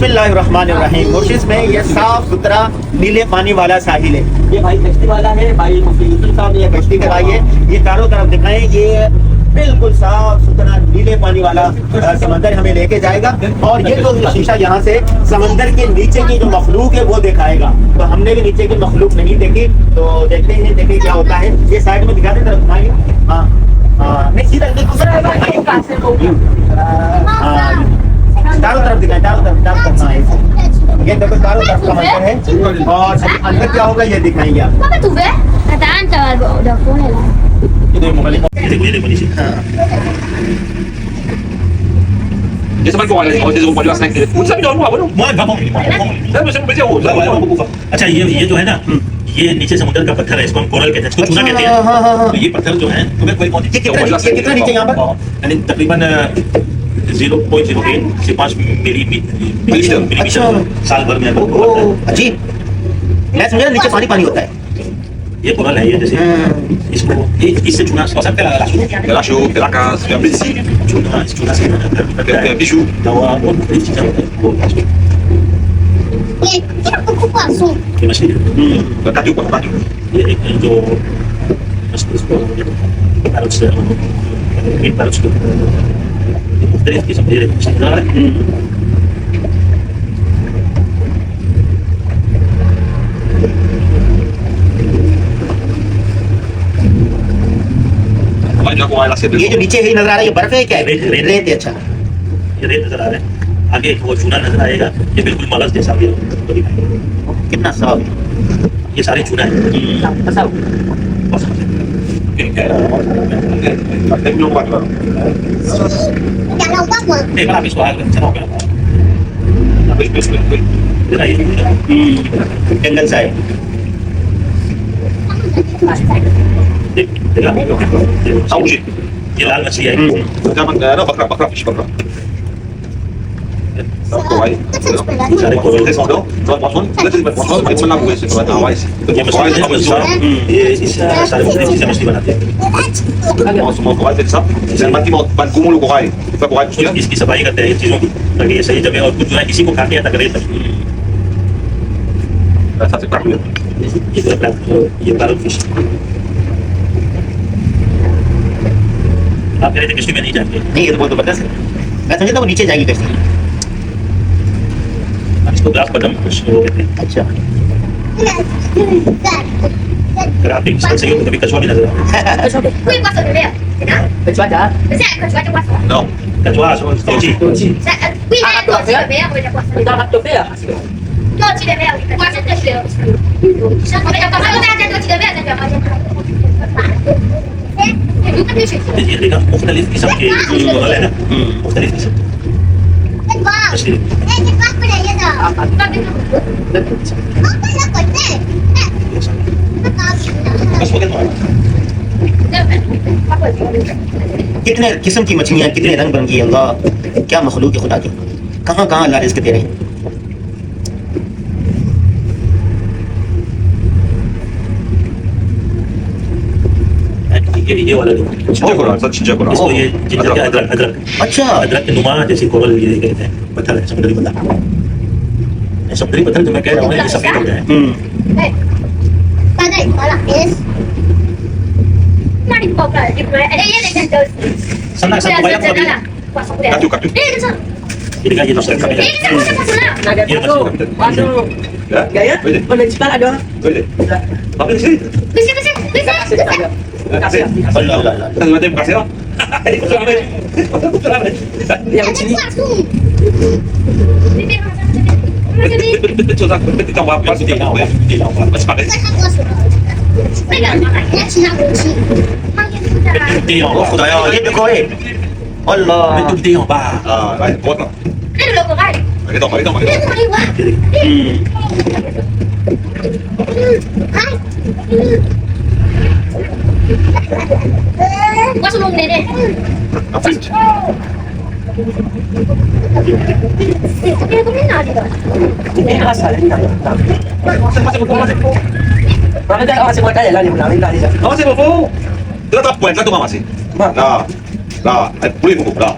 बिस्मिल्लाहिर्रहमानिर्रहीम। कोशिश में ये साफ सुथरा नीले पानी वाला साहिल है। ये भाई कश्ती वाला है, भाई मुफ्ती यूसुफ साहब ये कश्ती के भाई है। ये चारों तरफ दिखाएं, ये बिल्कुल साफ सुथरा नीले पानी वाला समंदर हमें लेके जाएगा। और ये जो शीशा यहाँ से समंदर के नीचे की जो मखलूक है वो दिखाएगा। तो हमने भी नीचे की मखलूक नहीं देखी, तो देखते हैं देखें क्या होता है। ये साइड में दिखाते तरफ दिखाएंगे। हाँ नहीं सीधा चारों तरफ दिखाएं, चारों तरफ ये देखो चारों तरफ का मंदिर है। और अंदर क्या होगा ये दिखाएंगे आप। अच्छा ये जो है ना, ये नीचे समुद्र का पत्थर है, इसको हम कोरल कहते हैं, इसको चूना कहते हैं। तो ये पत्थर जो है तुम्हें कोई कितना नीचे यहाँ पर यानी तकरीबन 0.08 से 5 मिलीमीटर साल भर में अजीब। मैं समझा नीचे पानी पानी होता है। ये कोरल है, ये जैसे इसको इससे चूना Relaxo, pelacas, medicina, चूना से bijoux. दवा और मुख्तलिफ चीजें होती हैं। ये मछली है। Tatu, tatu. ये एक जो मछली इसको पैरोट से पैरोट से मुख्तलिफ किस्म के मछली है। ये जो नीचे है नजर आ रहा है, ये बर्फ है क्या है? रेत है। अच्छा ये रेत नजर आ रहा है। आगे एक वो चूना नजर आएगा, ये बिल्कुल मगज जैसा भी है। कितना साफ। ये सारे चूना है। आप इसको आग अच्छा हो गया जंगल सा है। ये लाल मछली है। Bakra, fish bakra. ये इस सारे मुख्तलिफ चीजें मछली बनाते हैं। इसकी सफाई करते हैं इन चीजों की, ताकि ये सही जगह और कुछ जो है किसी को खा के आता करे। ये पैरट फिश आप कह रहे थे कश्ती में नहीं जाएंगे। नहीं, ये तो बहुत जबरदस्त है। मैं समझता वो नीचे जाएगी कश्ती। इसको ग्लास बटन वो कहते हैं। अच्छा अगर आप एक सही हो तो कभी कछुआ भी नजर आता है। No. कछुआ कोची ये देखा मुख्तलिफ किस्म के जो है ना, मुख्तलिफ किस्म मछली। कितने किस्म की मछलियां, कितने रंग बिरंगी। अल्लाह क्या मखलूक है खुदा की। कहाँ कहाँ अल्लाह रिज़्क़ दे रहे हैं। ये वाला देखो, इसको ये जिंजर क्या अदरक। अच्छा अदरक के नुमा जैसी कोरल ये कहते हैं, पत्थर है, समुद्री पत्थर। समुद्री पत्थर जो मैं कह रहा हूँ ये सफेद होता है। सन्ना सब मोबाइल को Katu. ये देखा, ये दूसरा कभी ये Gaya? Boleh cepat ada. Apa di sini? Kasih. Terima kasih. Yang sini. Betul tak? Betul tak? Apa sih dia? Masih pakai. ओ खुदाया, ये देखो ये अल्लाह। itu gede yang apa? Baik, kuat lah. Mari dong. Ini asal ini. Mana dah masih buat aja lah ni lari. Masih bapak. Kita tak puas lah tu masih. Lah. Boleh buku lah.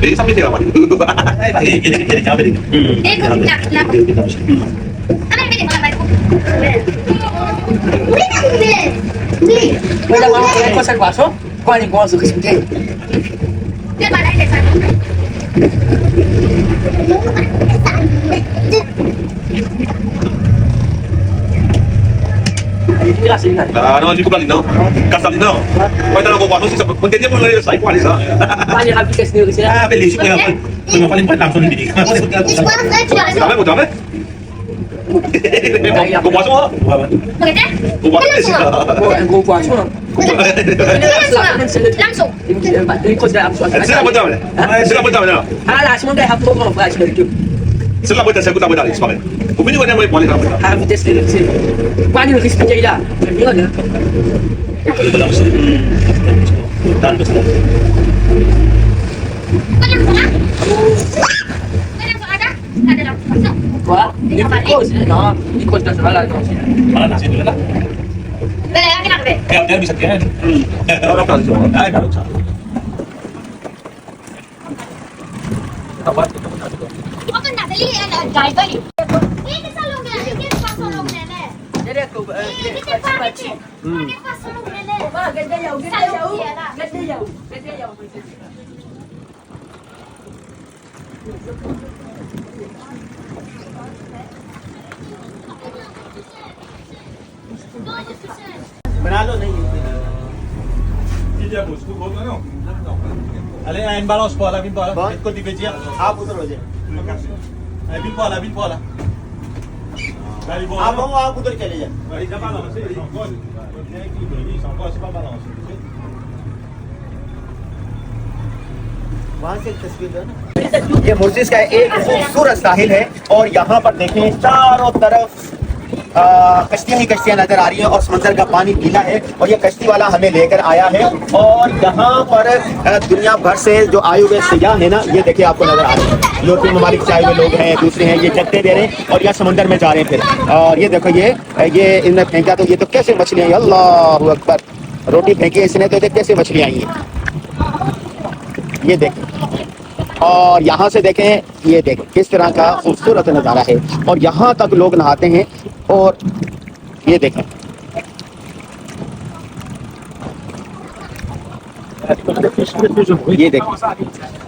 Eh, sampai dia apa? Jadi cabai dikit. Eh, kok nak? Apa yang beli makan baik? Ni. Bây giờ mà em có sẵn quả số, qua những con sự sinh thế. Dia mana dia sana? Jelas ini kan. Ano, hindi ko ba linaw? Kasal linaw. May talaga ko kwaso sa puntin niya mo lang sa ikuan isa. Banyak habis sendiri sih. Ah, beli sih kayak apa? Paling langsung dibeli. Dami mo, dami. Kung kwaso mo. Maganda? Kung kwaso mo. Oh, yang gua kuat semua. Langsung. Ini kau sudah absurd. Sila mo dami. Sila mo dami na. Alah, semua dah hapus mau buat sendiri tu. Sila mo dami, saya ko dami sa akin. Kung hindi mo na mo ipon ito. Habis tes sendiri sih. Banyak habis kerja dah. Bila dah. Kalau bilang sih, dan betul. Wah, ini kau sih. Nah, ini kau sudah salah kau sih. Malah nasi dulu lah. Dia bisa kan? Orang kan semua. Ah, kalau sah. Apa? Jadi aku ganda jauh. बना लो नहीं Allez, une balance pour la bola. Bon. Côté Bédia. आप उधर हो जाए Bin bola. आप हो आप उधर चले जाए वहाँ से एक तस्वीर है ना ये मुर्सिस का एक खूबसूरत साहिल है और यहाँ पर देखें चारों तरफ कश्तियाँ ही कश्तियाँ नजर आ रही हैं और समंदर का पानी गीला है और ये कश्ती वाला हमें लेकर आया है और यहाँ पर दुनिया भर से जो आए हुए सयाह है ना ये देखिए आपको नजर आ रहे हैं यूरोपीय ममालिक से आए हुए लोग हैं दूसरे हैं ये जत्ते दे रहे हैं और यहाँ समंदर में जा रहे हैं फिर और ये देखो ये इनने फेंका तो ये तो कैसे मछलियाँ हैं अल्लाह अकबर रोटी फेंकी इसने तो देख कैसे मछलियाँ आई हैं ये देखें और यहाँ से देखें ये देखें किस तरह का खूबसूरत नज़ारा है और यहाँ तक लोग नहाते हैं और ये देखें ये देखें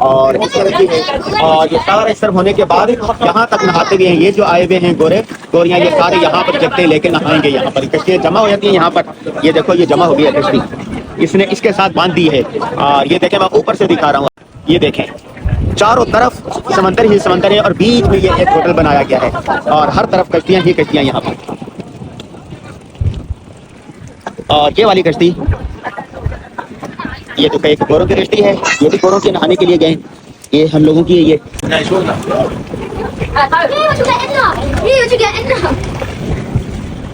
और इस तरह की है और ये सारा इस तरह होने के बाद यहाँ तक नहाते भी हैं ये जो आए हुए हैं गोरियाँ ये सारे यहाँ पर जगते लेके नहाएंगे यहाँ पर कश्तियाँ जमा हो जाती हैं यहाँ पर ये देखो ये जमा हो गई है कश्ती इसने इसके साथ बांध दी है और ये देखें मैं ऊपर से दिखा रहा हूँ ये देखें चारों तरफ समंदर ही समंदर है और बीच में ये एक होटल बनाया गया है और हर तरफ कश्तियां ही कश्तियां यहाँ पर और ये वाली कश्ती ये तो एक गोरों की कश्ती है ये भी गोरों के नहाने के लिए गए ये हम लोगों की है ये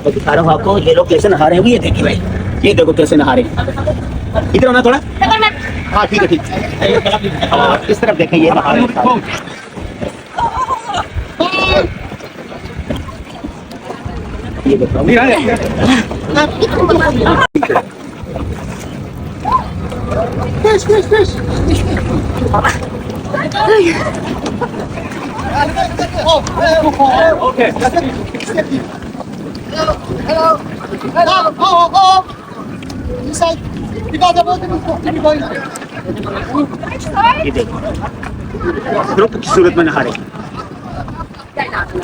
मैं दिखा रहा हूँ आपको ये लोग कैसे नहा रहे हैं ये देखिए भाई ये देखो कैसे नहा रहे हैं इधर होना थोड़ा हाँ ठीक है ठीक इस तरफ देखें ये नहा रहे हैं ये देखो ये देखो ग्रुप की सूरत में नहा रहे हैं ये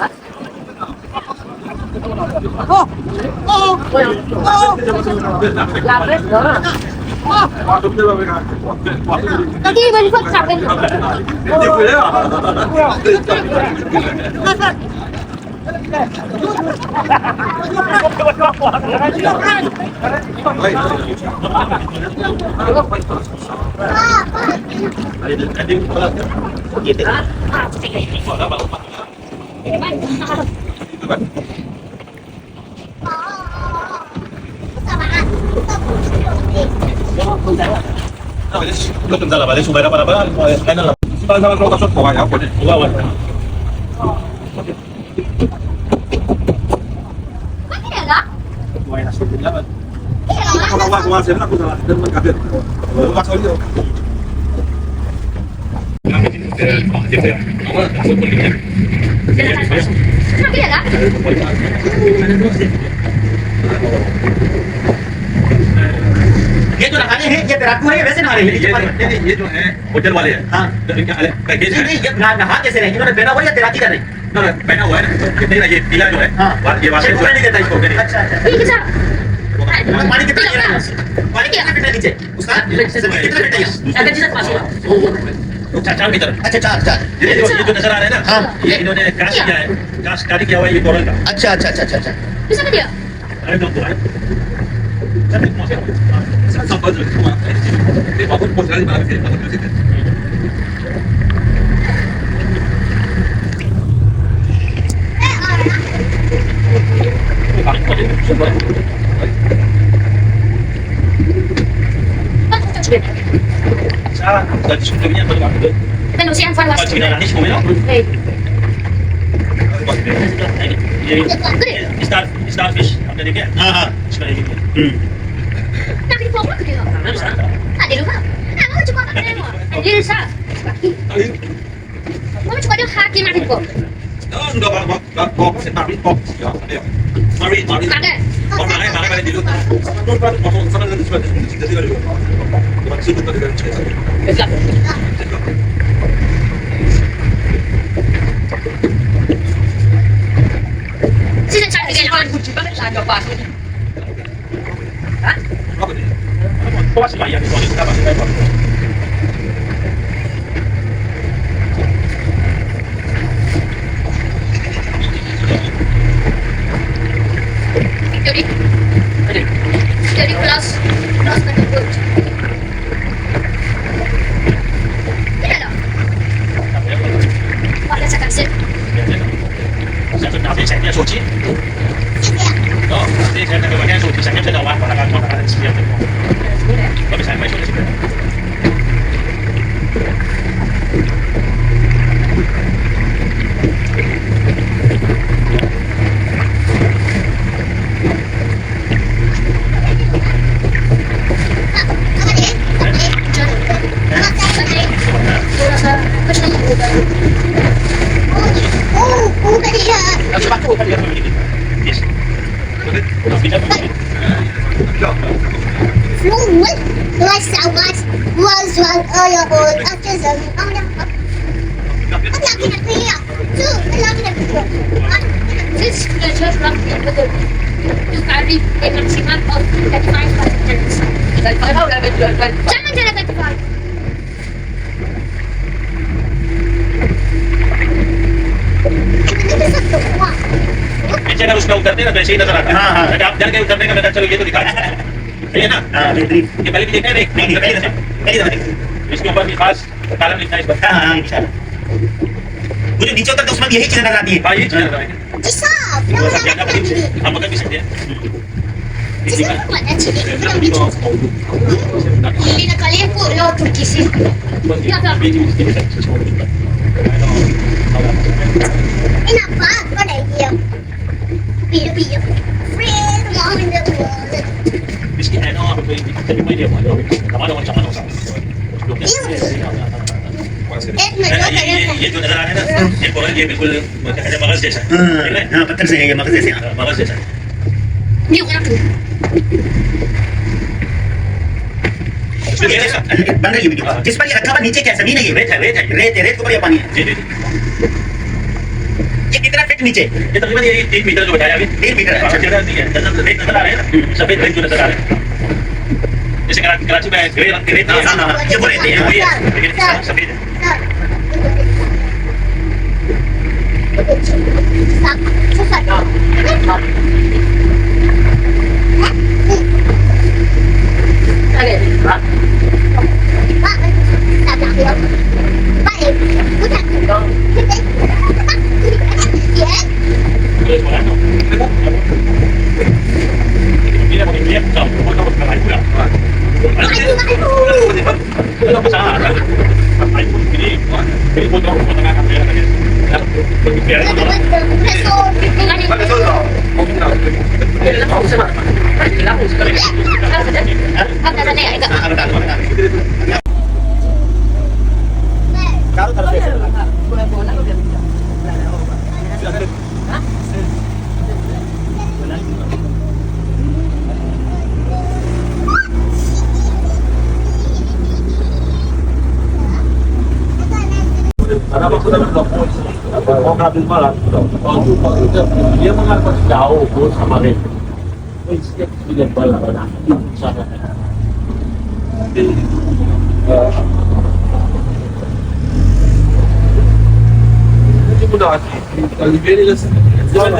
देखो Lo tentang balik sumber apa? Enak lah. Sama kalau kasut bawah ya, boleh. Bawah. Kalau nggak kuasa, aku salah dan mengkaget. Pas oli. ये जो नहाने हैं ये तैराकू है वैसे नहा रहे हैं ये जो है होटल वाले हैं हाँ इनका अलग पैकेज नहीं है नहीं, ये नहा कैसे रहे हैं? इन्होंने पहना हुआ है या तैराकी कर रहे हैं? ना पहना हुआ है ना नहीं ना ये पीला जो है हाँ ये वाटर ये नहीं देता इसको अच्छा अच्छा पानी कितना गिरा है? पानी कितना फीट है नीचे उसका कितना फीट है ये? चार मीटर अच्छा चार चार ये जो नजर आ रहा है ना हाँ। ये इन्होंने कास्ट किया है कास्ट कारी किया हुआ है ये कोरल का अच्छा अच्छा अच्छा अच्छा अच्छा अरे तो है सब बदल ये बहुत पोस्टर बना के स्टारफिश आपने देखे हाँ हाँ इसमें देखिए sudah bawa tapi pop ya ya mari mari kok mana kali dulu tuh potong sana dan sudah jadi dulu maksud itu dengan cerita apa sih bayar itu kita masih bayar Dari kelas menurut. Tidak ada. Pakai sakit. saya sudah habis saya手机哦这些那个我现在手机想要真的玩把那个装那个机啊我比赛没手机This church roughly with a carry a maximum of 35 passengers. Jangan jalan 35. नीचे अगर उसमें उतरते ना तो ऐसे ही नजर आता है हाँ, हाँ। अगर आप डर गए उतरने का मैं चलो ये तो दिखा है ना हाँ बेहतरीन ये पहले भी देखा है नहीं नहीं पहली दफा देखी इसके ऊपर भी खास कालम लिखा है इस पर हाँ हाँ इंशाल्लाह मुझे नीचे उतर तो उसमें भी यही चीजें नजर आती है हाँ ये चीज है हम पकड़ भी सकते हैं Hindi na kalian po lo tukisi. Kenapa? Kau dah diam. Biar. Friend, mom in the world. इसकी है ना आप कोई दिक्कत नहीं है हमारा वो चाहना होगा ये जो नजर आ रहा है ना ये कोरल ये बिल्कुल मगज जैसा है हाँ पत्थर से है ये मगज जैसे मगज जैसा Ni orang tu. बन रही है वीडियो जिस पर ये रखा हुआ नीचे क्या जमीन है ये रेत है रेत के ऊपर ये पानी है जी जी ये कितना फीट नीचे ये तकरीबन ये 3 मीटर जो बताया अभी 3 मीटर है अच्छा नहीं है रेत नजर आ रहे हैं ना सफेद रेत जो नजर आ रहे हैं जैसे कराची में ग्रे रंग के रेत नहीं है हाँ ये वो रहते हैं वही है लेकिन सफेद है Terus mana? Ini apa dia? Tahu, mau tahu apa itu ya? Itu apa salah? Aku ini foto tengah kamera tadi. Ya, pakai solo. चारों तरफ से Dia mengapa jauh bos sama dia. Setiap dia balik sana.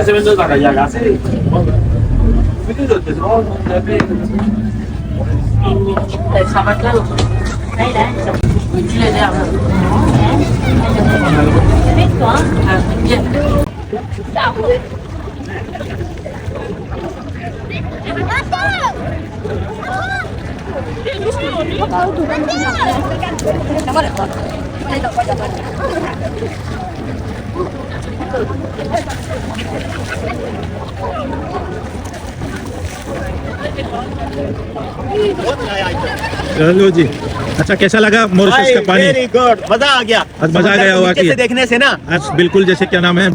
Sebenarnya tak kaya kasih. Sahabat lalu. Dia dia. Dia. चलो जी। अच्छा कैसा लगा Mauritius का पानी? Very good, मजा आ गया। आज मजा आ गया हुआ नीचे कि से देखने से ना आज बिल्कुल जैसे क्या नाम है